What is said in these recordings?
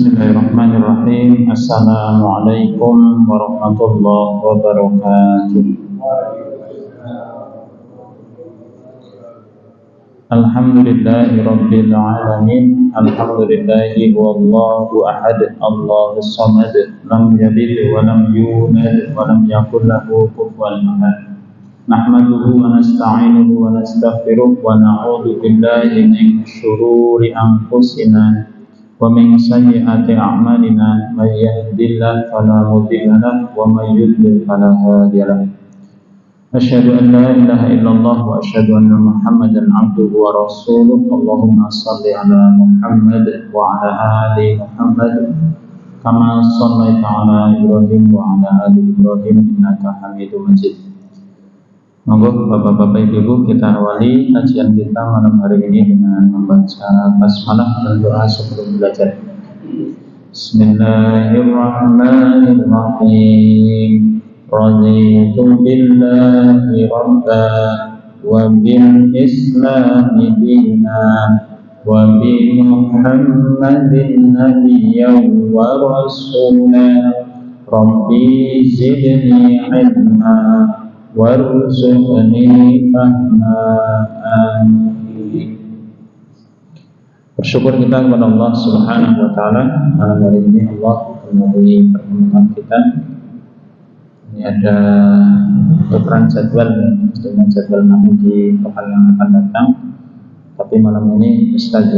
Bismillahirrahmanirrahim. Assalamualaikum warahmatullahi wabarakatuh. Alhamdulillahi rabbil alamin. Alhamdulillahi wallahu ahad. Allahus samad. Lam yalid wa lam yulad wa lam yakul lahu kufuwan ahad. Nahmaduhu wa nasta'inuhu wa nastaghfiruh wa na'udzu billahi min syururi anfusina wa min sayyiati a'malina may yahdihillahu fala mudilla lahu wa may yudlil fala hadiya lahu. Asyhadu an la ilaha illallah wa asyhadu anna Muhammadan 'abduhu wa rasuluh. Allahumma shalli ala Muhammad wa ala ali Muhammad kama shallaita ala Ibrahim wa ala ali Ibrahim innaka Hamidum Majid. Monggo Bapak-bapak Ibu, kita awali kajian kita malam hari ini dengan membaca basmalah dan doa sebelum belajar. Bismillahirrahmanirrahim. Raditu billahi rabba wa bil islami dina wa bi Muhammadin nabiyyan wa rasula. Rabbi zidni ilma warzuqni fahma. Amin. Bersyukur kita kepada Allah Subhanahu wa taala. Malam hari ini Allah memenuhi pertemuan kita. Ini ada tukeran jadwal dengan jadwal nanti di pekan yang akan datang. Tapi malam ini Ustaz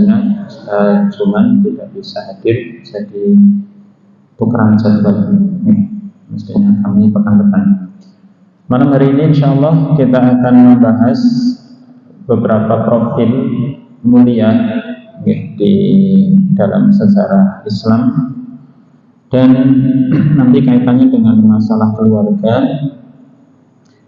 Juman tidak bisa hadir, jadi tukeran jadwal. Mestinya kami pekan depan. Malam hari ini insyaallah kita akan membahas beberapa profil mulia di dalam sejarah Islam dan nanti kaitannya dengan masalah keluarga,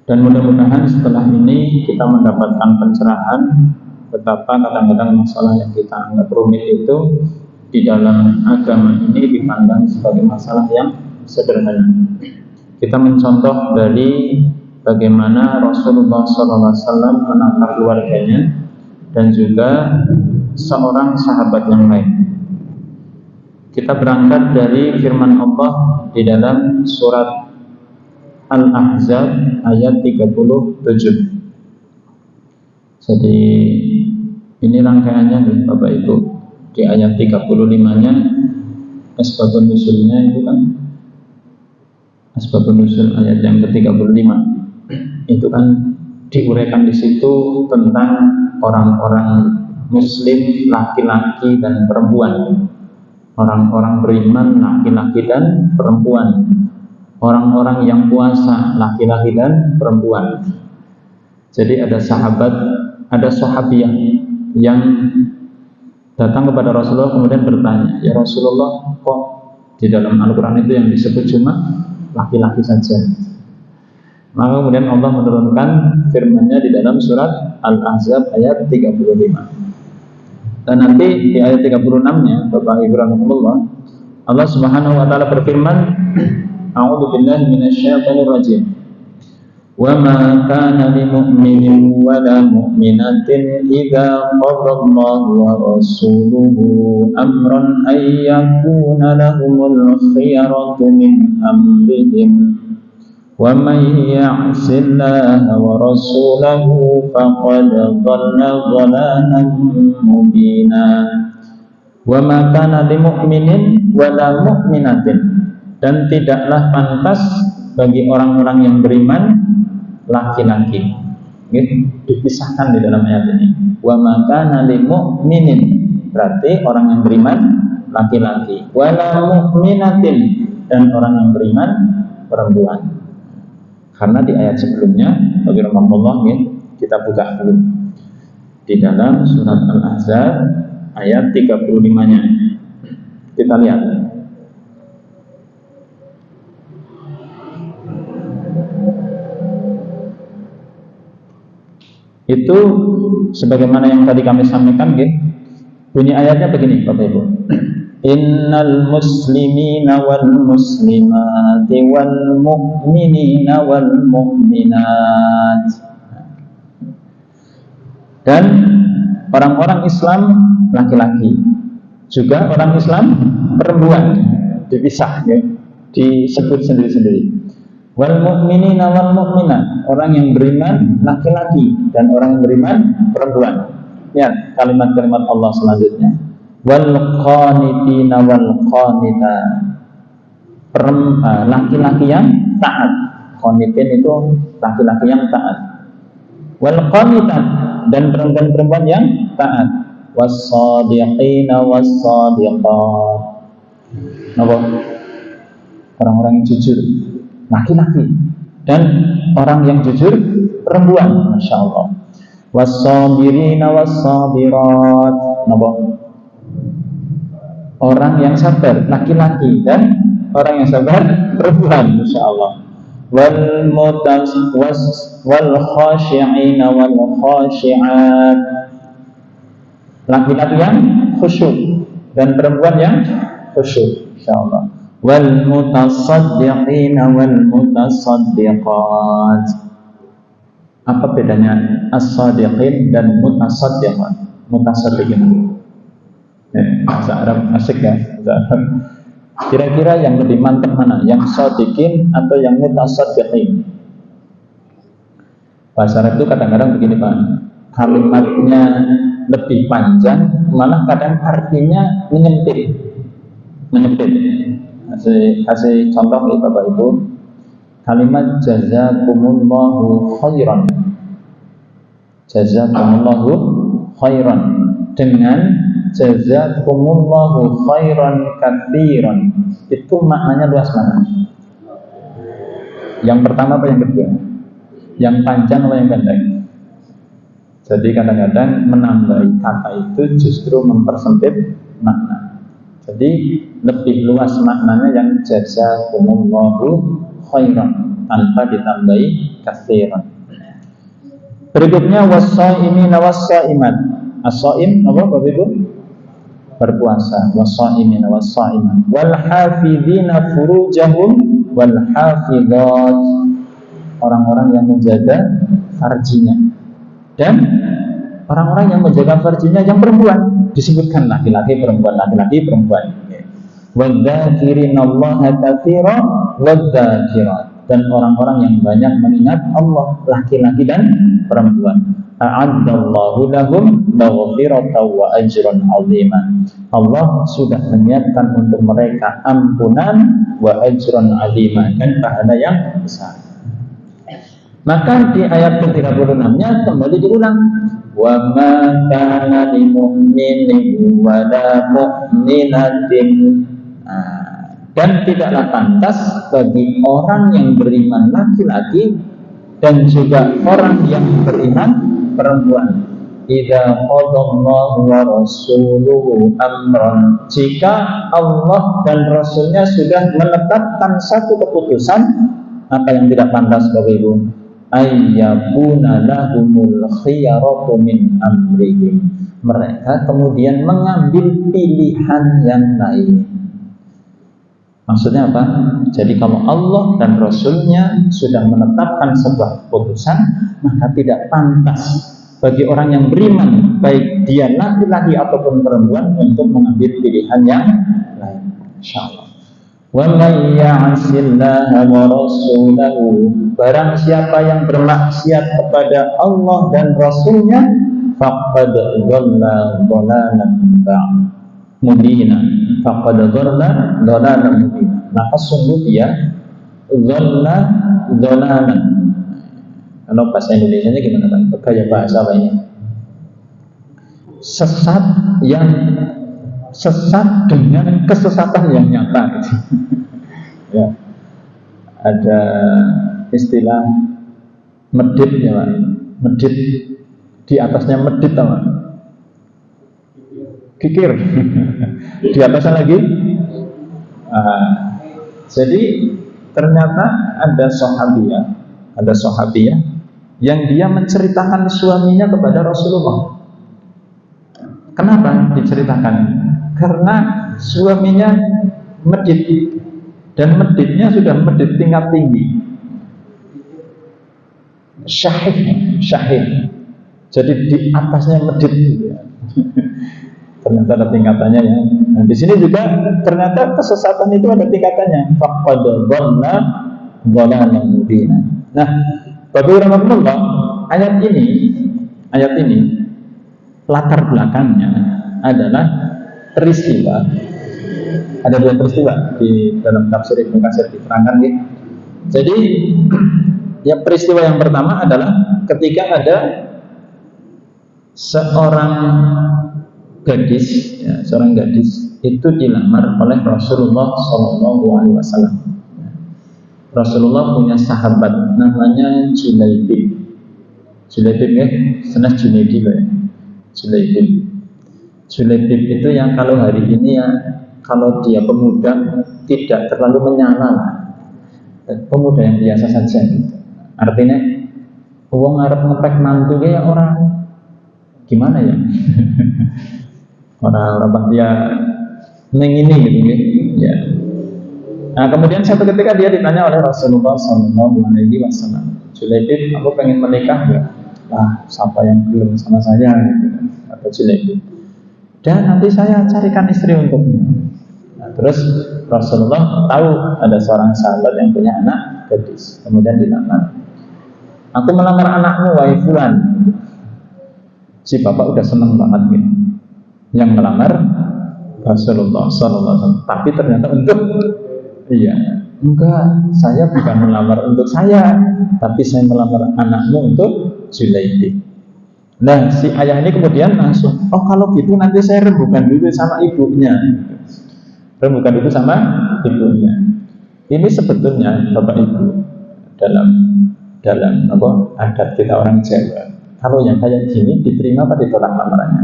dan mudah-mudahan setelah ini kita mendapatkan pencerahan betapa kadang-kadang masalah yang kita anggap rumit itu di dalam agama ini dipandang sebagai masalah yang sederhana. Kita mencontoh dari bagaimana Rasulullah SAW menata keluarganya dan juga seorang sahabat yang lain. Kita berangkat dari firman Allah di dalam surat Al-Ahzab ayat 37. Jadi ini rangkaiannya Bapak Ibu. Di ayat 35-nya asbabun nusulnya itu kan Asbabun Nuzul ayat yang ke-35 itu kan diuraikan di situ tentang orang-orang muslim laki-laki dan perempuan, orang-orang beriman laki-laki dan perempuan, orang-orang yang puasa laki-laki dan perempuan. Jadi ada sahabiah yang datang kepada Rasulullah kemudian bertanya, "Ya Rasulullah, kok di dalam Al-Quran itu yang disebut cuma laki-laki saja?" Maka kemudian Allah menurunkan firman-Nya di dalam surat Al-Ahzab ayat 35. Dan nanti di ayat 36-nya Bapak Ibu rahimahumullah, Allah Subhanahu wa taala berfirman, "A'udzu billahi minasyaitonir rajim. Wa ma kana lil mu'minin wa la mu'minatin idza qadallahu wa rasuluhu amran ay yakuna lahumul khiyaratu min amrihim wa may ya'sillaha wa rasulahu faqad dhalla dhalalan mubina." Wa ma kana lil mu'minin wa la mu'minatin, dan tidaklah pantas bagi orang-orang yang beriman laki-laki. Dipisahkan di dalam ayat ini. Wa ma kana lil mu'minin, berarti orang yang beriman laki-laki. Wa la mu'minatin, dan orang yang beriman perempuan. Karena di ayat sebelumnya, bagi rahmatullah, kita buka dulu di dalam surat Al-Ahzab ayat 35-nya. Kita lihat. Itu sebagaimana yang tadi kami sampaikan, bunyi ayatnya begini Bapak Ibu. Innal muslimina wal muslimati wal mu'minina wal mu'minat, dan orang-orang Islam laki-laki juga orang Islam perempuan, dipisah ya, disebut sendiri-sendiri. Wal mu'minina wal mu'minat, orang yang beriman laki-laki dan orang yang beriman perempuan. Lihat kalimat-kalimat Allah selanjutnya. Wal qanitina wal qanita, laki-laki yang taat. Qanitin itu laki-laki yang taat. Wal qanitat, dan perempuan-perempuan yang taat. Was-shadiqina was-shadiqat. Apa? Orang-orang yang jujur laki-laki dan orang yang jujur perempuan, Masya Allah. Was-sabirina was-sabirat. Apa? Orang yang sabar laki-laki dan orang yang sabar perempuan, Masya Allah. Wal khashi'ina wal khashi'at, laki-laki yang khusyuk dan perempuan yang khusyuk, insyaallah. Wal mutasaddiqina wal mutasaddiqat. Apa bedanya as-sadiqin dan mutasaddiqat? Mutasaddiqin. Bahasa Arab asik ya, bahasa Arab. Kira-kira yang lebih mantap mana? Yang sadiqin atau yang mutasaddiqin? Bahasa Arab itu kadang-kadang begini Pak, kalimatnya lebih panjang, malah kadang artinya menyempit. Kasih contoh nih Bapak Ibu. Kalimat jazakumullahu khairan, jazakumullahu khairan dengan jazakumullahu khairan katsiran, itu maknanya luas mana? Yang pertama apa yang kedua? Yang panjang atau yang pendek? Jadi kadang-kadang menambahi kata itu justru mempersempit makna. Jadi lebih luas maknanya yang jazakumullahu khairan tanpa ditambahi katsiran. Berikutnya was-shaimina was-shaimat. As-shaim apa Bapak Ibu? Berpuasa. Was-shaimina was-shaimat. Wal hafizina furujahum wal hafizat, orang-orang yang menjaga farjinya dan orang-orang yang menjaga farjinya yang perempuan, disebutkan laki-laki perempuan, laki-laki perempuan. Wadzakirinallaha katsiran wadzakirat, dan orang-orang yang banyak mengingat Allah, laki-laki dan perempuan. A'addallahu lahum maghfiratan wa ajran 'azima. Allah sudah menyiapkan untuk mereka ampunan wa ajran 'azima, dan pahala yang besar. Maka di ayat ke-36-nya kembali diulang, wa ma kana lil mu'minin wa la mu'minatin, dan tidaklah pantas bagi orang yang beriman laki-laki dan juga orang yang beriman perempuan, idza qadallahu wa rasuluhu amran, jika Allah dan Rasulnya sudah menetapkan satu keputusan, apa yang tidak pantas Bapak Ibu? Ayyakuna lahumul khiyaratu min amrihim, mereka kemudian mengambil pilihan yang lain. Maksudnya apa? Jadi kalau Allah dan Rasulnya sudah menetapkan sebuah keputusan, maka tidak pantas bagi orang yang beriman, baik dia laki-laki ataupun perempuan, untuk mengambil pilihan yang lain. InsyaAllah. Wa may ya'sillaha wa rasulahu, barang siapa yang bermaksiat kepada Allah dan Rasulnya, faqad dhalla dhalalan mubina, faqad dhalla dhalalan mubina, maka sungguh dia dhalla dhalalan. Kalau bahasa Indonesianya gimana Pak? Gaya bahasa apa ini? Sesat dengan kesesatan yang nyata gitu. Ya. Ada istilah medit ya Pak. Medit, di atasnya medit apa? Kikir. Di atasnya lagi. Jadi ternyata ada sahabiyah yang dia menceritakan suaminya kepada Rasulullah. Kenapa diceritakan? Karena suaminya medit, dan meditnya sudah medit tingkat tinggi, syahid. Jadi di atasnya medit. Ternyata ada tingkatannya ya. Nah, di sini juga ternyata kesesatan itu ada tingkatannya. Faqad dhalla dhalalan mubina. Nah, Bapak rahmatullah, ayat ini latar belakangnya adalah peristiwa. Ada dua peristiwa di dalam tafsir Ibnu Katsir diterangkan gitu. Jadi, ya peristiwa yang pertama adalah ketika ada seorang gadis itu dilamar oleh Rasulullah SAW. Rasulullah punya sahabat namanya Julaibib. Julaibib ya, senang Junaidi ya. Julaibib itu yang kalau hari ini ya, kalau dia pemuda tidak terlalu menyala, pemuda yang biasa saja gitu. Artinya uang ngarep ngepek mantu ya orang gimana ya? orang dia mengini gitu ya. Nah, kemudian satu ketika dia ditanya oleh Rasulullah SAW, Julaibib, aku pengen menikah ya? Lah, siapa yang belum sama saya? Gitu. Atau Julaibib, dan nanti saya carikan istri untukmu. Nah, terus Rasulullah tahu ada seorang sahabat yang punya anak gadis, kemudian dilamar. Aku melamar anakmu, wahai fulan. Si bapak udah seneng banget gitu. Yang melamar Rasulullah SAW, tapi ternyata untuk enggak, saya bukan melamar untuk saya, tapi saya melamar anakmu untuk Julaibib. Nah, si ayah ini kemudian langsung, oh kalau gitu nanti saya rembukan dulu sama ibunya. Ini sebetulnya Bapak Ibu dalam adat kita orang Jawa, kalau yang kayak gini diterima apa ditolak lamarannya?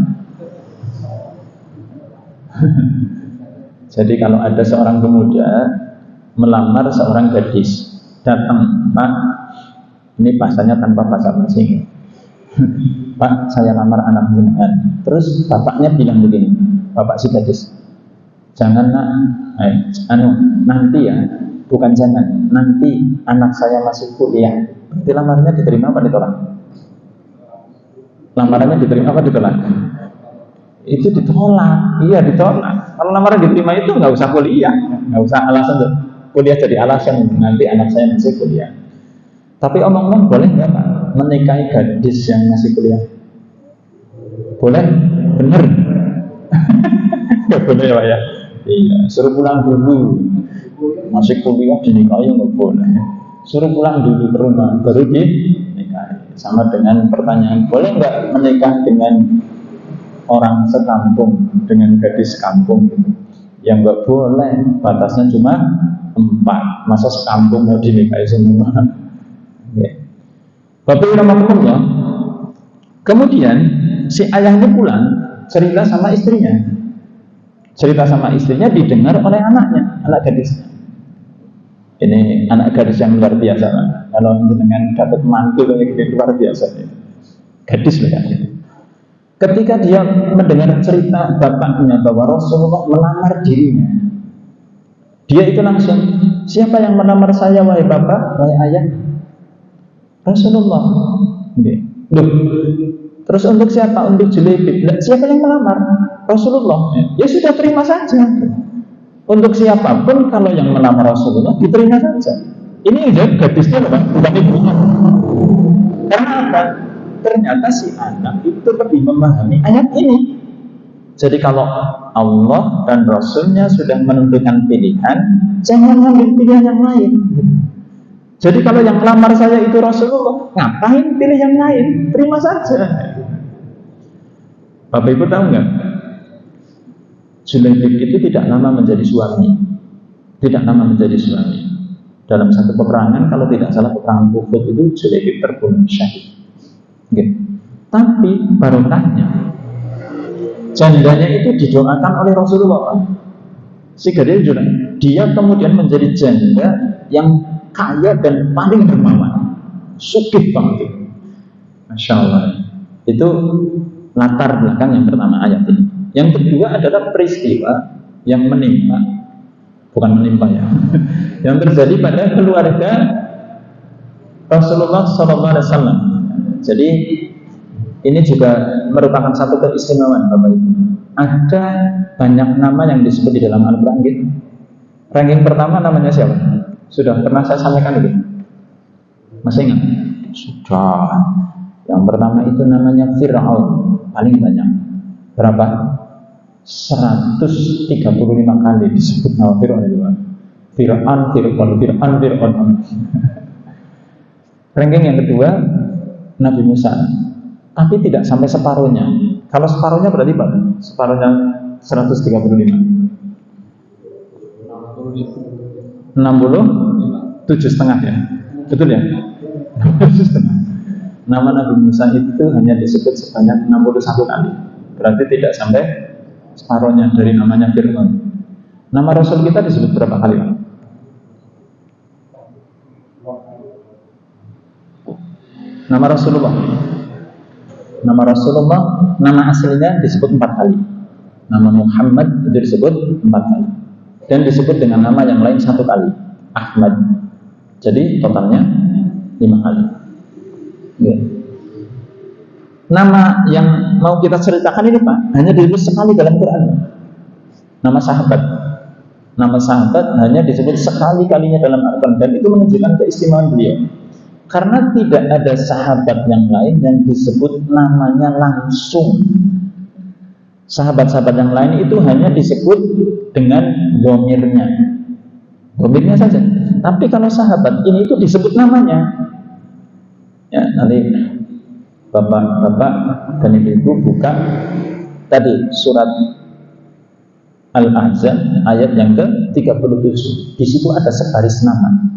Jadi kalau ada seorang pemuda melamar seorang gadis, datang, Pak, ini bahasanya tanpa basa-basi. Pak, saya lamar anak jenengan. Terus bapaknya bilang begini, bapak si gadis, jangan nak, nanti ya, bukan jangan, nanti anak saya masih kuliah. Berarti lamarnya diterima apa ditolak? Lamarannya diterima apa ditolak? Itu ditolak, iya ditolak. Kalau lamaran diterima itu nggak usah kuliah, nggak usah alasan tuh. Kuliah jadi alasan nanti anak saya masih kuliah. Tapi omong-omong boleh nggak Pak menikahi gadis yang masih kuliah? Boleh, bener. Nggak boleh Pak ya? Iya, suruh pulang dulu. Masih kuliah dinikahi nggak boleh. Suruh pulang dulu ke rumah baru dinikahi. Sama dengan pertanyaan, boleh nggak menikah dengan orang sekampung, dengan gadis kampung gitu? Yang nggak boleh, batasnya cuma 4. Masa sekampung mau dinikahi semua? Bapak rahmatullah. Kemudian si ayahnya pulang cerita sama istrinya. Didengar oleh anaknya, anak gadisnya. Ini anak gadis yang luar biasa. Kalau dengan dapat mantu kayak gitu luar biasa. Gadis loh ya. Ketika dia mendengar cerita bapaknya bahwa Rasulullah melamar dirinya, dia itu langsung, siapa yang melamar saya wahai bapak, wahai ayah? Rasulullah. Loh, terus untuk siapa? Untuk Julaibib. Siapa yang melamar? Rasulullah. Ya sudah, terima saja. Untuk siapapun kalau yang melamar Rasulullah diterima saja. Ini udah gadisnya bukan ibunya. Karena apa? Ternyata si anak itu lebih memahami ayat ini. Jadi kalau Allah dan Rasulnya sudah menentukan pilihan, jangan ambil pilihan yang lain. Jadi kalau yang melamar saya itu Rasulullah, ngapain pilih yang lain? Terima saja. Bapak Ibu tahu nggak? Julaibib itu tidak lama menjadi suami. Dalam satu peperangan, kalau tidak salah peperangan Uhud itu Julaibib terbunuh syahid. Tapi barokahnya, jandanya itu didoakan oleh Rasulullah. Si gadis dia kemudian menjadi janda yang kaya dan paling dermawan, sugih banget. Masya Allah. Itu latar belakang yang pertama ayat ini. Yang kedua adalah peristiwa yang yang terjadi pada keluarga Rasulullah SAW. Jadi ini juga merupakan satu keistimewaan Bapak Ibu. ada banyak nama yang disebut di dalam Al-Quran gitu. Ranking pertama namanya siapa? Sudah pernah saya sampaikan itu? Masih ingat? Sudah. Yang pertama itu namanya Fir'aun, paling banyak. Berapa? 135 kali disebut nama Fir'aun itu. Fir'aun. Ranking yang kedua Nabi Musa, tapi tidak sampai separuhnya. Kalau separuhnya berarti berapa? Separuhnya 135. 67,5 ya. Betul ya? 67,5. Nama Nabi Musa itu hanya disebut sebanyak 61 kali. Berarti tidak sampai separuhnya dari namanya Fir'aun. Nama Rasul kita disebut berapa kali? Nama Rasulullah, nama aslinya disebut 4 kali. Nama Muhammad itu disebut 4 kali. Dan disebut dengan nama yang lain 1 kali, Ahmad. Jadi totalnya 5 kali. Ya. Nama yang mau kita ceritakan ini Pak, hanya disebut sekali dalam Quran. Nama sahabat hanya disebut sekali-kalinya dalam Al-Quran, dan itu menunjukkan keistimewaan beliau. Karena tidak ada sahabat yang lain yang disebut namanya langsung. Sahabat-sahabat yang lain itu hanya disebut dengan domirnya saja. Tapi kalau sahabat ini itu disebut namanya. Ya, nanti bapak-bapak dan ibu-ibu buka tadi surat Al-Ahzab ayat yang ke-37. Di situ ada sebaris nama.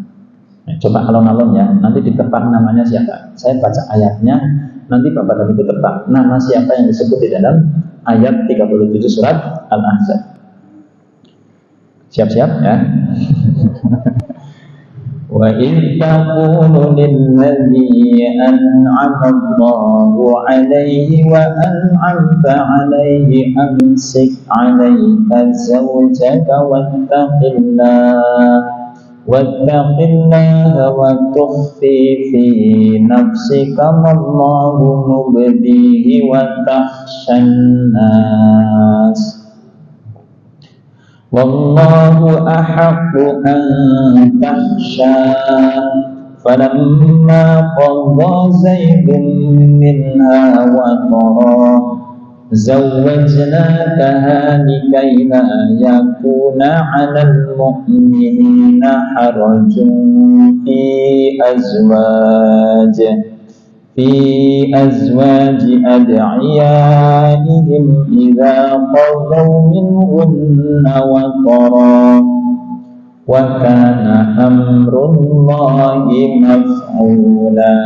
Coba alon-alon ya, nanti ditebak namanya siapa. Saya baca ayatnya, nanti bapak dan ibu tebak nama siapa yang disebut di dalam ayat 37 surat Al-Ahzab. Siap-siap ya. Wa in taqulu lilladzi an'ama Allahu 'alaihi wa an'amta 'alaihi amsik 'alaika zawjaka واتق الله وتخفي في نفسك ما الله مبديه وتخشى الناس والله أحق أن تخشاه فلما قضى زيد منها وطرا زوجناكها لكي لا يكون على المؤمنين حرج في أزواج أدعيائهم إذا قضوا منهن وطرا وكان أمر الله مفعولا.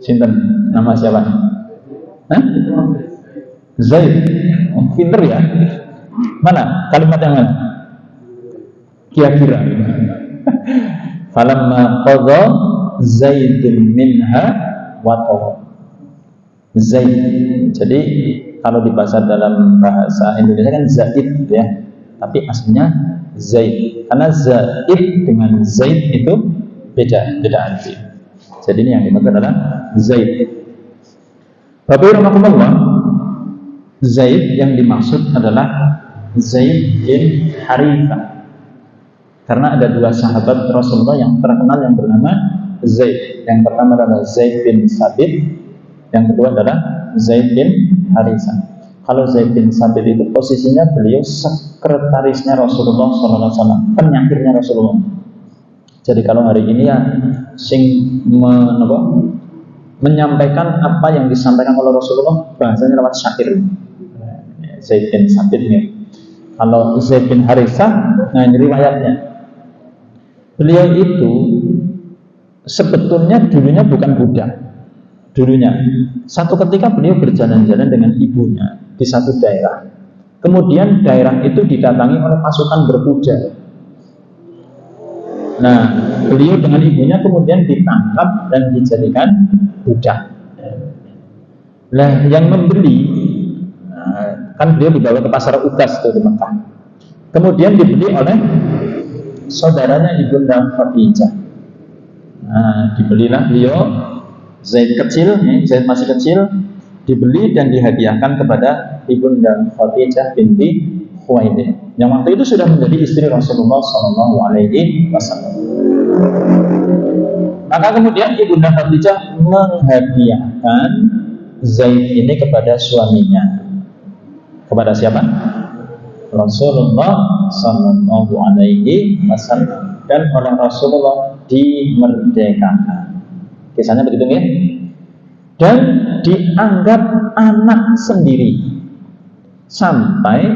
Sinten nama siapa? Zaid. Pinter ya. Mana kalimat yang mana? Kira-kira. Falamma qadha Zaidun minha watara. Zaid. Jadi kalau di bahasa dalam bahasa Indonesia kan Zaid ya. Tapi aslinya Zaid. Karena Zaid dengan Zaid itu beda arti. Jadi ini yang dimaksud adalah Zaid. Bapak rahmatullah, Zaid yang dimaksud adalah Zaid bin Harithah. Karena ada 2 sahabat Rasulullah yang terkenal yang bernama Zaid. Yang pertama adalah Zaid bin Sabit, yang kedua adalah Zaid bin Harithah. Kalau Zaid bin Sabit itu posisinya beliau sekretarisnya Rasulullah SAW, penyakirnya Rasulullah. Jadi kalau hari ini ya menyampaikan apa yang disampaikan oleh Rasulullah, bahasanya lewat syair. Zaid bin Sabit nih. Kalau Zaid bin Harithah, nah ini riwayatnya. Beliau itu sebetulnya dulunya bukan budak. Dulunya satu ketika beliau berjalan-jalan dengan ibunya di satu daerah. Kemudian daerah itu didatangi oleh pasukan berkuda. Nah, beliau dengan ibunya kemudian ditangkap dan dijadikan budak. Nah, yang membeli, kan beliau dibawa ke pasar Uqas di Mekah. Kemudian dibeli oleh saudaranya Ibunda Khadijah. Nah, dibelilah beliau Zaid kecil, Zaid masih kecil, dibeli dan dihadiahkan kepada Ibunda Khadijah binti Khuwailid yang waktu itu sudah menjadi istri Rasulullah SAW. Maka kemudian Ibunda Khadijah menghadiahkan Zaid ini kepada suaminya. Kepada siapa? Rasulullah SAW, dan oleh Rasulullah dimerdekakan. Kisahnya begitu ya. Dan dianggap anak sendiri sampai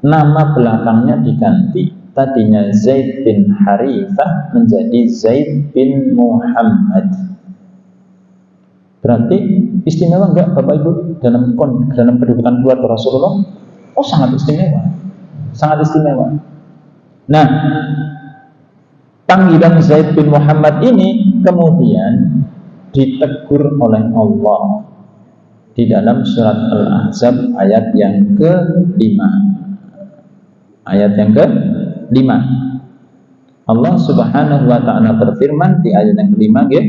nama belakangnya diganti. Tadinya Zaid bin Harithah menjadi Zaid bin Muhammad. Berarti istimewa enggak Bapak Ibu dalam kedudukan keluarga Rasulullah? Oh, sangat istimewa. Sangat istimewa. Nah, panggilan Zaid bin Muhammad ini kemudian ditegur oleh Allah di dalam surat Al-Ahzab ayat yang ke-5. Ayat yang ke-5. Allah Subhanahu wa taala berfirman di ayat yang ke-5, nggih,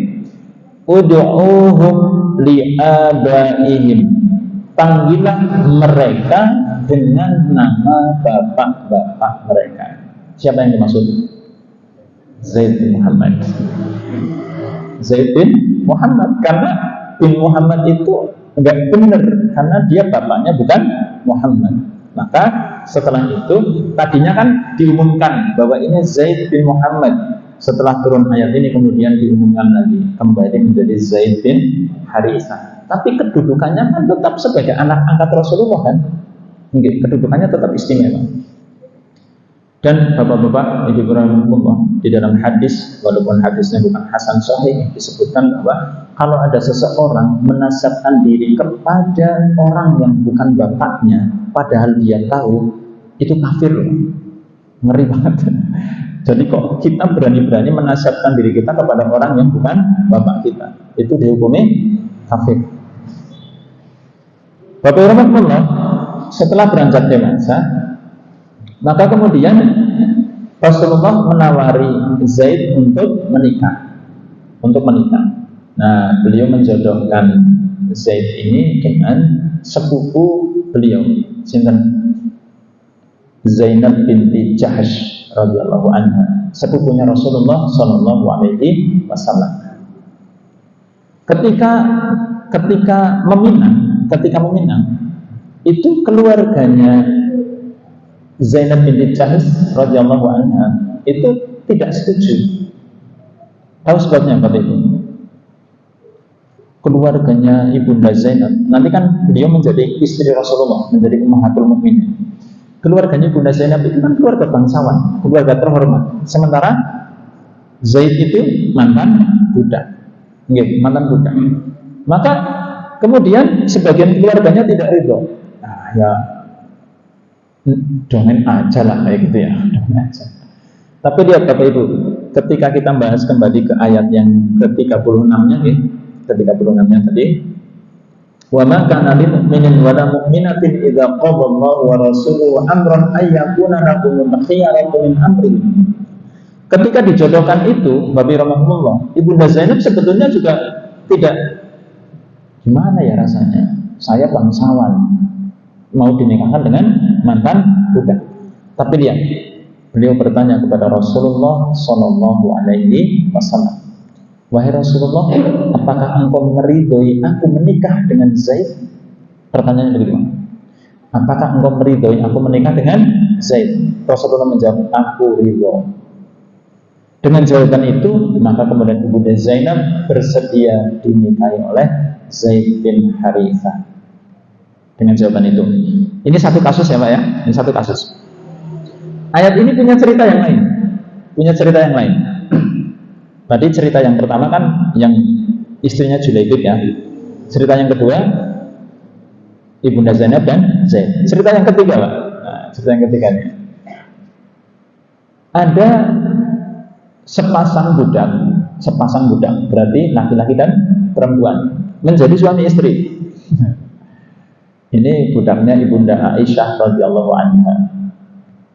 ud'uuhum li'abaihim. Panggilah mereka dengan nama bapak-bapak mereka. Siapa yang dimaksud? Zaid bin Muhammad. Zaid bin Muhammad, karena bin Muhammad itu enggak benar karena dia bapaknya bukan Muhammad. Maka setelah itu tadinya kan diumumkan bahwa ini Zaid bin Muhammad. Setelah turun ayat ini kemudian diumumkan lagi kembali menjadi Zaid bin Harithah. Tapi kedudukannya kan tetap sebagai anak angkat Rasulullah kan. Kedudukannya tetap istimewa. Dan bapak-bapak, ibu rahimahumullah, di dalam hadis, walaupun hadisnya bukan hasan sahih, disebutkan bahwa kalau ada seseorang menasabkan diri kepada orang yang bukan bapaknya, padahal dia tahu, itu kafir loh. Ngeri banget. Jadi kok kita berani-berani menasabkan diri kita kepada orang yang bukan bapak kita, itu dihukumi kafir. Bapak rahimahumullah, setelah beranjak dewasa, maka kemudian Rasulullah menawari Zaid untuk menikah. Nah, beliau menjodohkan Zaid ini dengan sepupu beliau, sinten? Zainab binti Jahsh radhiyallahu anha, sepupunya Rasulullah sallallahu alaihi wasallam. Ketika meminang, itu keluarganya Zainab binti Jahsh radhiyallahu anha itu tidak setuju. Tahu sebabnya apa itu? Keluarganya Ibunda Zainab, nanti kan beliau menjadi istri Rasulullah, menjadi ummahatul mukminin. Keluarganya Ibunda Zainab itu kan keluarga bangsawan, keluarga terhormat. Sementara Zaid itu mantan budak. Mantan budak. Maka kemudian sebagian keluarganya tidak ridho. Nah, ya dongeng aja lah kayak gitu ya, dongeng aja. Tapi lihat Bapak Ibu, ketika kita bahas kembali ke ayat yang ke-36-nya, ke-36-nya tadi, wa ma kana lil mu'minin wa la mu'minatin idza qada Allahu wa rasuluhu amran ay yakuna lahumul khiyaratu min amrihim. Ketika dijodohkan itu, Bapak rahimahullah, Ibunda Zainab sebetulnya juga tidak gimana ya rasanya. Saya bangsawan, mau dinikahkan dengan mantan budak. Tapi lihat, beliau bertanya kepada Rasulullah sallallahu alaihi wasallam, wahai Rasulullah, apakah engkau meridhoi aku menikah dengan Zaid? Pertanyaannya begitu. Apakah engkau meridhoi aku menikah dengan Zaid? Rasulullah menjawab, aku ridho. Dengan jawaban itu, maka kemudian Ibunda Zainab bersedia dinikahi oleh Zaid bin Harithah. Dengan jawaban itu. Ini satu kasus ya Pak ya, ini satu kasus. Ayat ini punya cerita yang lain. Tadi cerita yang pertama kan yang istrinya Julaibib ya. Cerita yang kedua Ibunda Zainab dan Zaid. Cerita yang ketiga Pak. Nah, cerita yang ketiga nih. Ada sepasang budak berarti laki-laki dan perempuan menjadi suami istri. Ini budaknya Ibunda Aisyah radhiyallahu anha.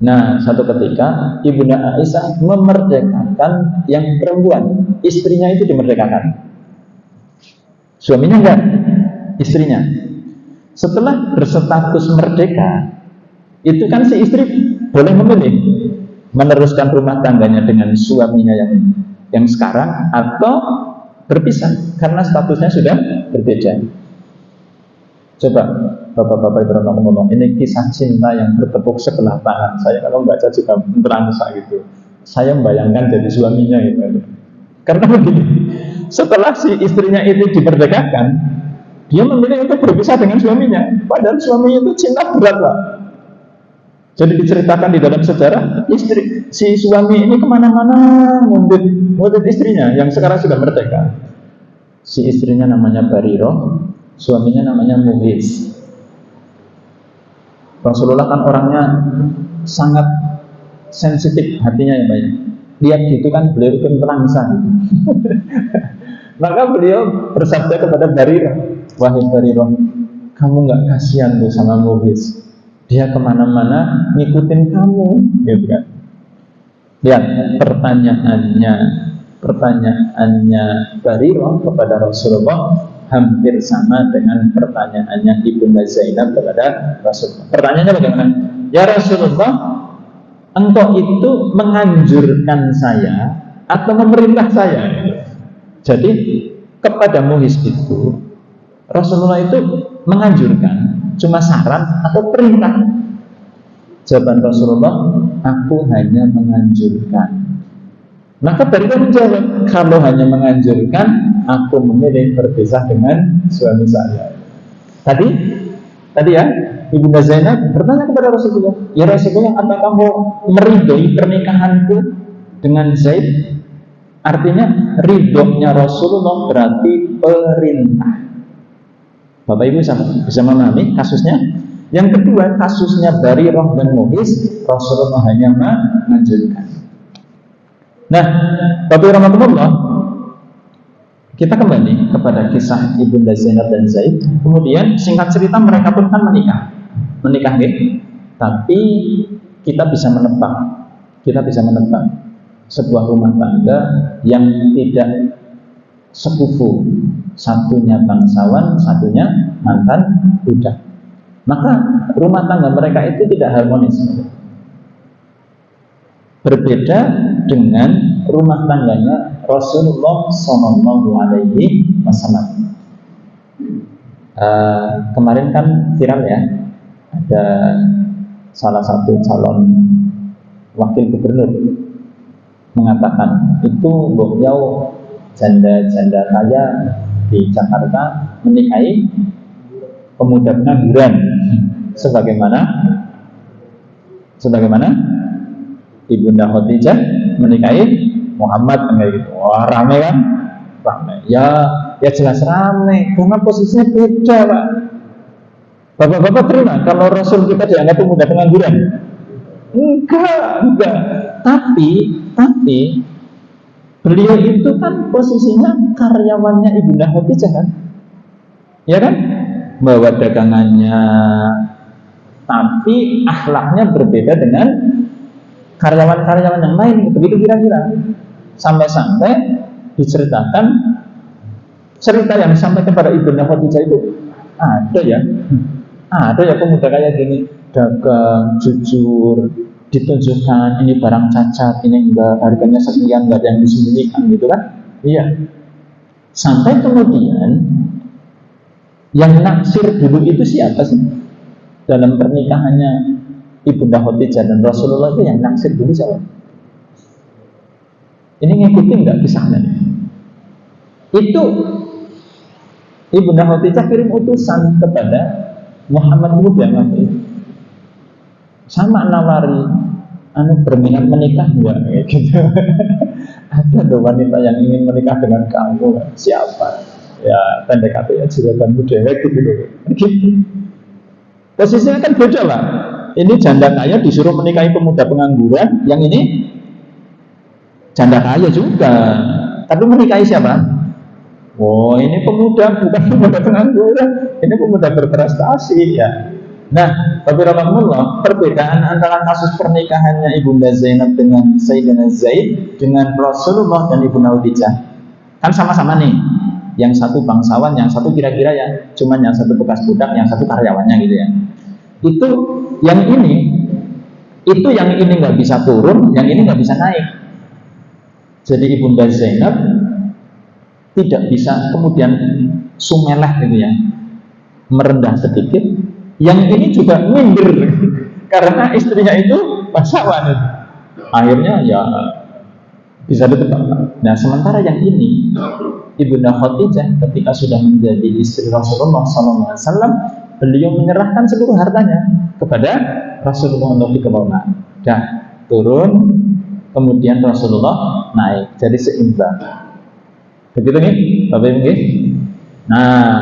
Nah, satu ketika Ibunda Aisyah memerdekakan yang perempuan, istrinya itu dimerdekakan. Suaminya enggak. istrinya. Setelah berstatus merdeka, itu kan si istri boleh memilih meneruskan rumah tangganya dengan suaminya yang sekarang atau berpisah karena statusnya sudah berbeda. Coba bapak-bapak ibu ngomong, ini kisah cinta yang bertepuk sebelah tangan. Saya kalau membaca juga merangsa gitu. Saya membayangkan jadi suaminya gitu. Karena begini, setelah si istrinya itu diperdekakan, dia memilih untuk berpisah dengan suaminya. Padahal suaminya itu cinta berat, Pak. Jadi diceritakan di dalam sejarah, si suami ini kemana-mana ngundit istrinya yang sekarang sudah merdeka. Si istrinya namanya Barirah, suaminya namanya Mughis. Rasulullah kan orangnya sangat sensitif hatinya ya, Pak. Lihat gitu kan beliau pun terangsang. Maka beliau bersabda kepada Barirah, wahai Barirah, kamu nggak kasihan tuh sama Mughis? Dia kemana-mana ngikutin kamu, gitu kan? Lihat pertanyaannya Barirah kepada Rasulullah hampir sama dengan pertanyaannya Ibunda Zainab kepada Rasulullah. Pertanyaannya bagaimana? Ya Rasulullah, engkau itu menganjurkan saya atau memerintah saya? Jadi kepada Mughis itu Rasulullah itu menganjurkan, cuma saran atau perintah? Jawaban Rasulullah, aku hanya menganjurkan. Maka Barirah menjawab, kalau hanya menganjurkan, aku memilih berpisah dengan suami saya. Tadi ya, Ibunda Zainab bertanya kepada Rasulullah, ya Rasulullah, apa kamu meridhoi pernikahanku dengan Zaid? Artinya ridhonya Rasulullah berarti perintah. Bapak Ibu bisa memahami kasusnya? Yang kedua, kasusnya Barirah dan Mughis, Rasulullah hanya menganjurkan. Nah, Bapak Rahmatullah, kita kembali kepada kisah Ibunda Zainab dan Zaid. Kemudian singkat cerita mereka pun kan menikah gitu. Tapi kita bisa menebak sebuah rumah tangga yang tidak sekufu, satunya bangsawan, satunya mantan budak. Maka rumah tangga mereka itu tidak harmonis. Berbeda dengan rumah tangganya Rasulullah Shallallahu Alaihi Wasallam. Kemarin kan viral ya, ada salah satu calon wakil gubernur mengatakan itu beliau janda-janda kaya di Jakarta menikahi pemuda pengangguran, sebagaimana Ibunda Khadijah menikahi Muhammad, kan gitu. Wah, rame kan? Rame. Ya jelas rame karena posisinya beda, Pak. Bapak-bapak terima kalau Rasul kita dianggap pemuda pengangguran? Enggak. Tapi beliau itu kan posisinya karyawannya Ibunda Khadijah kan? Ya kan? Bawa dagangannya, tapi akhlaknya berbeda dengan karyawan-karyawan yang lain, begitu kira-kira. Sampai-sampai diceritakan cerita yang disampaikan kepada Ibunda Khadijah itu ada ya pemuda kayak gini, dagang, jujur, ditunjukkan ini barang cacat, ini enggak, harganya sekian, enggak ada yang disembunyikan gitu kan. Iya. Sampai kemudian yang naksir dulu itu siapa sih? Dalam pernikahannya Ibunda Khadijah dan Rasulullah itu yang naksir dulu siapa? Ini ngikutin nggak kisahnya? Itu Ibunda Khadijah kirim utusan kepada Muhammad muda waktu itu, sama nawari, berminat menikah enggak? Gitu. Ada loh wanita yang ingin menikah dengan kamu. Siapa? Ya pendek ya juraganmu dewek gitu. Posisinya kan beda lah. Ini janda kaya disuruh menikahi pemuda pengangguran, yang ini janda kaya juga, tapi menikahi siapa? Oh, ini pemuda, bukan pemuda pengangguran, ini pemuda berprestasi ya. Nah, Bapak-bapak, perbedaan antara kasus pernikahannya Ibunda Zainab dengan Sayyidina Zaid dengan Rasulullah dan Ibunda Khadijah kan sama-sama nih yang satu bangsawan, yang satu kira-kira ya cuman yang satu bekas budak, yang satu karyawannya gitu ya. Itu yang ini nggak bisa turun, yang ini nggak bisa naik. Jadi Ibunda Zainab tidak bisa kemudian sumeleh gitu ya, merendah sedikit. Yang ini juga minder karena istrinya itu bangsawan. Akhirnya ya bisa ditebak. Nah, sementara yang ini Ibunda Khadijah ketika sudah menjadi istri Rasulullah SAW, beliau menyerahkan seluruh hartanya kepada Rasulullah untuk dikelola. Dan turun, kemudian Rasulullah naik, jadi seimbang. Begitu nih, Bapak Ibu. Nah,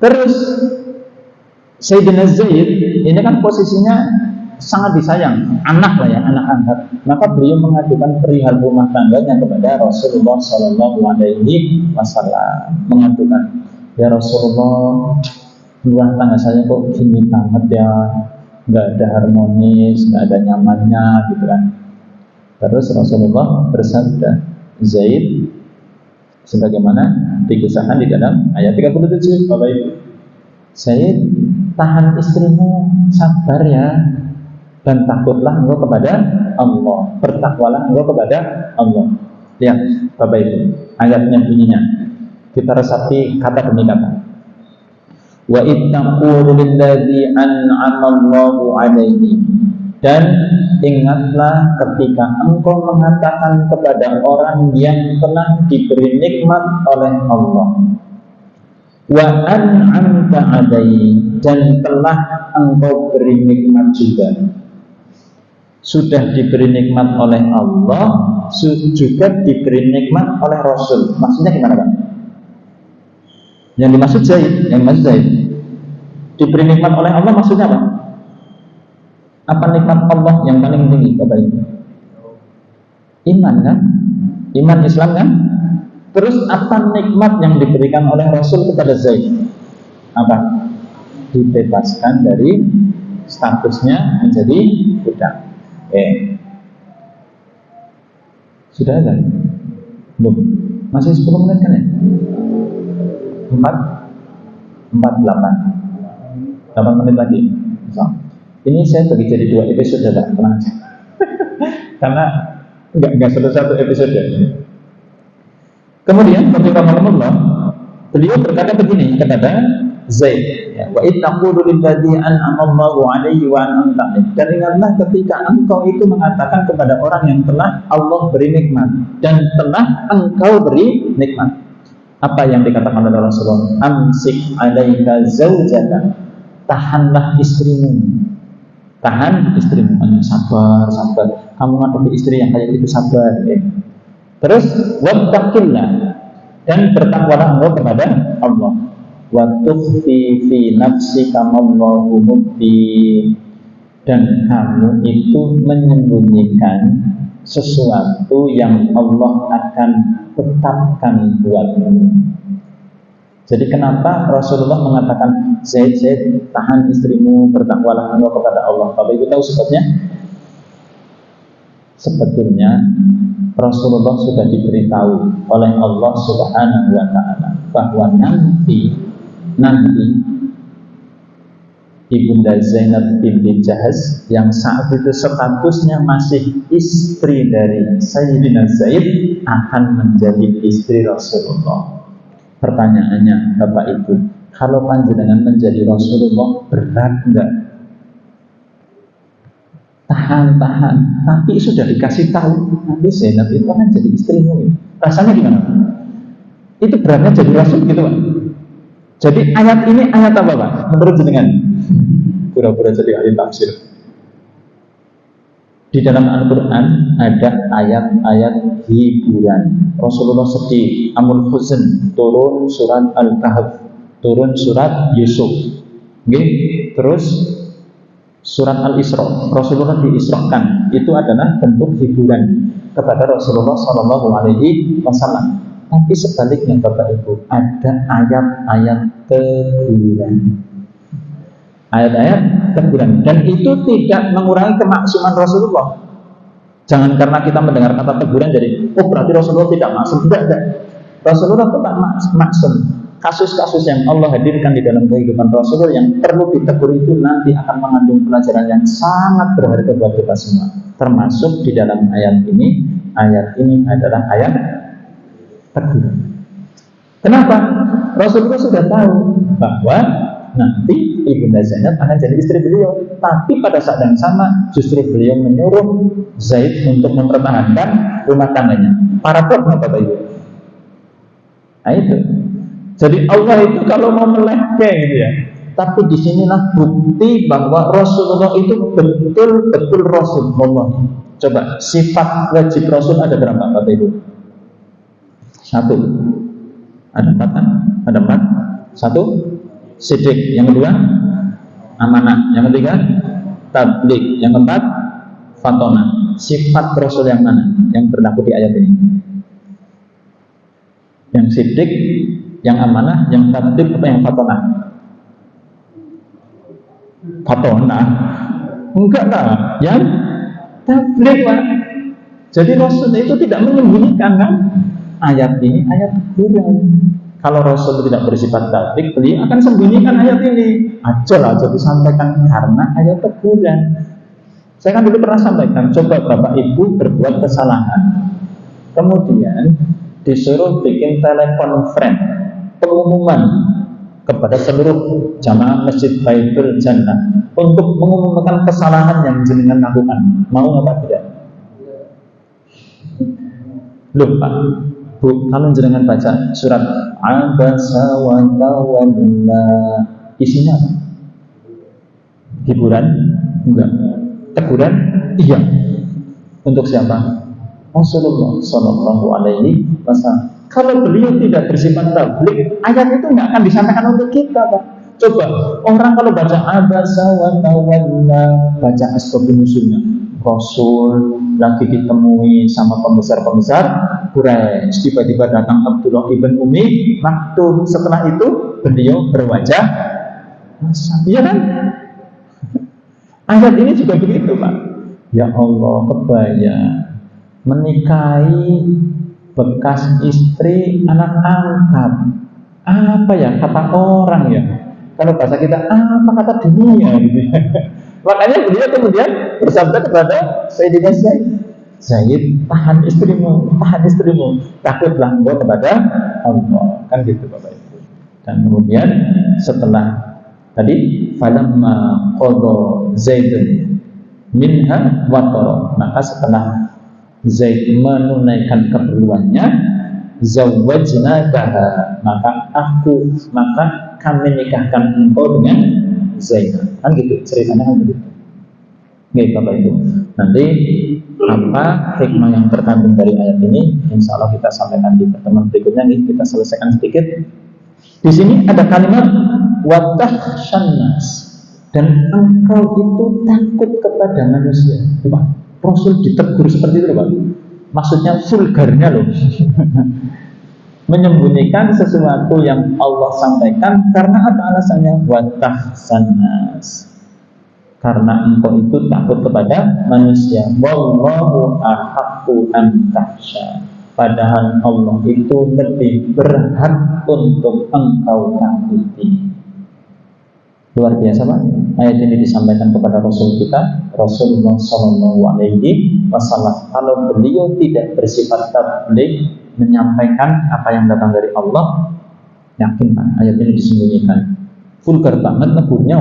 terus Sayyidina Zaid ini kan posisinya sangat disayang, anak lah ya, anak angkat. Maka beliau mengajukan perihal rumah tangganya kepada Rasulullah Shallallahu Alaihi Wasallam, mengajukan, ya Rasulullah, rumah tangga saya kok gini banget ya, nggak ada harmonis, nggak ada nyamannya, gitu kan. Terus Rasulullah bersabda, Zaid, sebagaimana dikisahkan di dalam ayat 37, Bapak Ibu, Zaid, tahan istrimu, sabar ya, dan takutlah engkau kepada Allah, bertakwalah engkau kepada Allah. Lihat Bapak Ibu, ayatnya bunyinya, kita resapi kata demi kata. Wa ittaqulu lilladzi an'ama Allahu 'alaihi, dan ingatlah ketika engkau mengatakan kepada orang yang telah diberi nikmat oleh Allah, wa an'amta 'alaihi, dan telah engkau beri nikmat juga. Sudah diberi nikmat oleh Allah, juga diberi nikmat oleh Rasul. Maksudnya gimana Pak? Yang dimaksud Zaid, diberi nikmat oleh Allah maksudnya apa? Apa nikmat Allah yang paling tinggi Bapak Ibu? Iman kan? Iman Islam kan? Terus apa nikmat yang diberikan oleh Rasul kepada Zaid? Apa? Dibebaskan dari statusnya menjadi budak. Sudah ada? Belum? Masih 10 menit kan ya? 8 menit lagi. So, ini saya bagi jadi 2 episode lah, tenang aja. Karena nggak satu episode. Kemudian Allah, beliau berkata begini kepada Zaid, wa ittaqulu lilladzi an'ama Allahu 'alaihi wa an'amta 'alaihi, dan ingatlah ketika engkau itu mengatakan kepada orang yang telah Allah beri nikmat dan telah engkau beri nikmat. Apa yang dikatakan oleh Rasulullah? Amsik 'alaika zaujaka, tahanlah istrimu. Tahan istrimu, sabar. Kamu ngadepi istri yang kayak itu sabar. Terus wattaqillah, dan bertakwalah engkau kepada Allah. Wa tukhfi fi nafsika ma Allahu mubdi, dan kamu itu menyembunyikan sesuatu yang Allah akan tetapkan buatmu. Jadi kenapa Rasulullah mengatakan Zaid, tahan istrimu, bertakwalah engkau kepada Allah? Bapak Ibu tahu sebabnya? Sebetulnya Rasulullah sudah diberitahu oleh Allah Subhanahu wa Ta'ala bahwa nanti Ibunda Zainab binti Jahaz yang saat itu statusnya masih istri dari Sayyidina Zaid akan menjadi istri Rasulullah. Pertanyaannya Bapak Ibu, kalau panjenengan menjadi Rasulullah, berat enggak? Tahan, tapi sudah dikasih tahu nanti Zainab itu akan jadi istrimu. Rasanya gimana? Itu beratnya jadi Rasul gitu Pak. Jadi ayat ini ayat apa Pak? Menurut jenengan? Pura-pura jadi ahli tafsir. Di dalam Al-Quran ada ayat-ayat hiburan. Rasulullah sedih, Amul Huzn, turun surat Al-Kahf, turun surat Yusuf. Terus surat Al-Isra, Rasulullah diisrakan. Itu adalah bentuk hiburan kepada Rasulullah SAW. Tapi sebaliknya Bapak Ibu, ada ayat-ayat teguran. Ayat-ayat teguran, dan itu tidak mengurangi kemaksuman Rasulullah. Jangan karena kita mendengar kata teguran jadi, oh berarti Rasulullah tidak maksum. Tidak. Rasulullah tetap maksum. Kasus-kasus yang Allah hadirkan di dalam kehidupan Rasulullah yang perlu ditegur itu nanti akan mengandung pelajaran yang sangat berharga buat kita semua. Termasuk di dalam ayat ini. Ayat ini adalah ayat teguran. Kenapa? Rasulullah sudah tahu bahwa nanti Ibunda Zainab akan jadi istri beliau. Tapi pada saat yang sama justru beliau menyuruh Zaid untuk mempertahankan rumah tangganya. Paradoks Bapak Ibu. Nah itu. Jadi Allah itu kalau mau melehke gitu ya. Tapi disinilah bukti bahwa Rasulullah itu betul-betul Rasulullah. Coba sifat wajib Rasul ada berapa Bapak Ibu? 1. Ada 4 kan? Ada 4. 1 sidik. Yang kedua amanah. Yang ketiga tabligh. Yang keempat fatonah. Sifat Rasul yang mana yang berlaku di ayat ini? Yang sidik, yang amanah, yang tabligh, apa yang fatonah? Fatonah? Enggak lah, yang tabligh lah. Jadi Rasul itu tidak menyembunyikan kan? Ayat ini ayat teguran. Kalau Rasul tidak bersifat tabligh, beliau akan sembunyikan ayat ini. Aja disampaikan karena ayat teguran. Saya kan dulu pernah sampaikan, coba Bapak Ibu berbuat kesalahan, kemudian disuruh bikin telekonferensi pengumuman kepada seluruh jamaah Masjid Baitul Jannah untuk mengumumkan kesalahan yang jenengan lakukan. Mau apa tidak? Lupa. Bu, kalau jenengan baca surat Abasa wa Tawalla, isinya apa? Hiburan? Enggak. Teguran? Iya. Untuk siapa? Rasulullah Sallallahu Alaihi Wasallam. Kalau beliau tidak bersifat tabligh, ayat itu nggak akan disampaikan untuk kita, Pak. Coba orang kalau baca Abasa wa Tawalla, baca asbabun nuzulnya, Rasul lagi ditemui sama pembesar-pembesar Quraisy, tiba-tiba datang Abdullah ibn Umi Maktum. Setelah itu beliau berwajah masam. Iya kan? Ayat ini juga begitu, Pak. Ya Allah, kebayang menikahi bekas istri anak angkat. Apa ya kata orang ya? Kalau bahasa kita apa kata dunia gitu. Makanya beliau kemudian bersabda kepada Sayyidina Zaid, tahan istrimu, takutlah engkau kepada Allah. Kan gitu Bapak Ibu. Dan kemudian setelah tadi falamma qada Zaidun minha watara, maka setelah Zaid menunaikan keperluannya, zawwajnakaha, maka kami nikahkan engkau dengan Zainab. Kan gitu ceritanya kan begitu. Oke Bapak Ibu, nanti apa hikmah yang terkandung dari ayat ini insya Allah kita sampaikan di pertemuan berikutnya. Nih kita selesaikan sedikit. Di sini ada kalimat watakhshannas, dan engkau itu takut kepada manusia. Coba Rasul ditegur seperti itu Pak. Maksudnya vulgarnya loh. Menyembunyikan sesuatu yang Allah sampaikan karena apa alasannya? Watakhshannas, karena engkau itu takut kepada manusia. Wallahu ahaqqu an takhsha, padahal Allah itu lebih berhak untuk engkau takuti. Luar biasa Pak. Ayat ini disampaikan kepada Rasul kita, Rasulullah Sallallahu Alaihi Wasallam. Kalau beliau tidak bersifat tabligh, menyampaikan apa yang datang dari Allah, yakin Pak, ayat ini disembunyikan. Vulgar banget neburnya.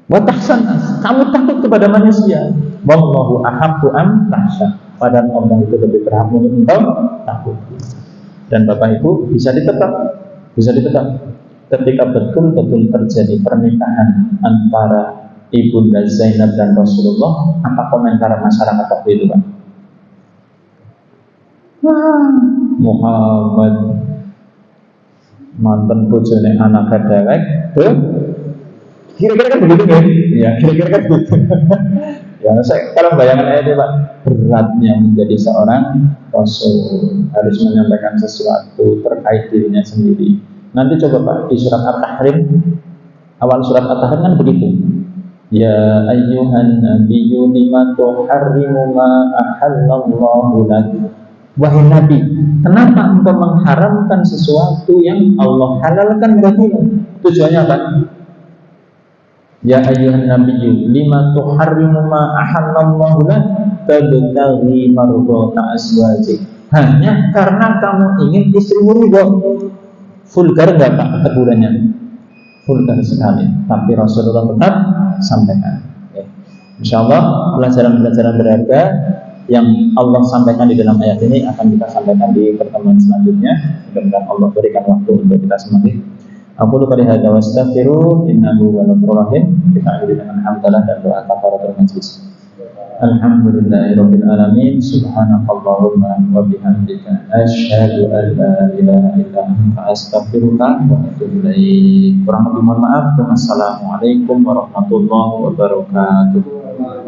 Watakhshannas, kamu takut kepada manusia. Wallahu ahaqqu an takhsha, padahal Allah itu lebih berhak untuk engkau takuti. Dan Bapak Ibu bisa ditebak ketika betul-betul terjadi pernikahan antara Ibunda Zainab dan Rasulullah, apa komentar masyarakat waktu itu Pak? Muhammad mantan bojone anak dewek tuh, kira-kira kan begitu kan? Ya, kira-kira kan begitu. Ya, saya kalau bayangan ayat Pak, beratnya menjadi seorang Rasul, harus menyampaikan sesuatu terkait dirinya sendiri. Nanti coba Pak di surat At-Tahrim, awal surat At-Tahrim kan begitu. Ya ayyuhan nabiyyu lima tuharrimu ma ahallallahu lak. wahai Nabi, kenapa engkau mengharamkan sesuatu yang Allah halalkan bagimu? Tujuannya apa? Ya ayyuhan nabiyyu lima tuharrimu ma ahallallahu lak tabtaghi mardhata azwajik. Hanya karena kamu ingin istrimu ridho. Vulgar enggak Pak tegurannya? Vulgar sekali. Tapi Rasulullah tetap sampaikan. Ya. Insyaallah pelajaran-pelajaran berharga yang Allah sampaikan di dalam ayat ini akan kita sampaikan di pertemuan selanjutnya. Mudah-mudahan Allah berikan waktu untuk kita semuanya. Aku lupa lihat wastaghfiru innahu ghafurur rahim. Kita akhiri dengan hamdalah dan doa kafaratul majlis. Alhamdulillahirabbil alamin. Subhanakallahumma wa bihamdika asyhadu an la ilaha illa anta astaghfiruka wa atubu ilaik. Kurang lebih mohon maaf. Wassalamualaikum warahmatullahi wabarakatuh.